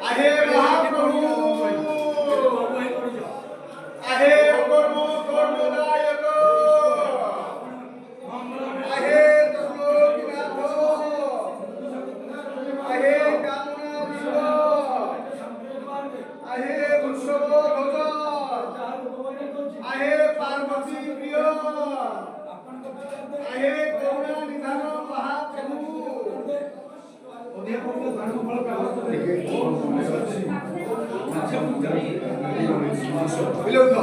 आहे महाप्रभु आहे कर्म कर्मदायक आहे त्रिलोकीनाथ आहे कामनाधीश आहे वृषभ ध्वज आहे पार्वती प्रिय आहे करुणा निधान महाप्रभु विलंब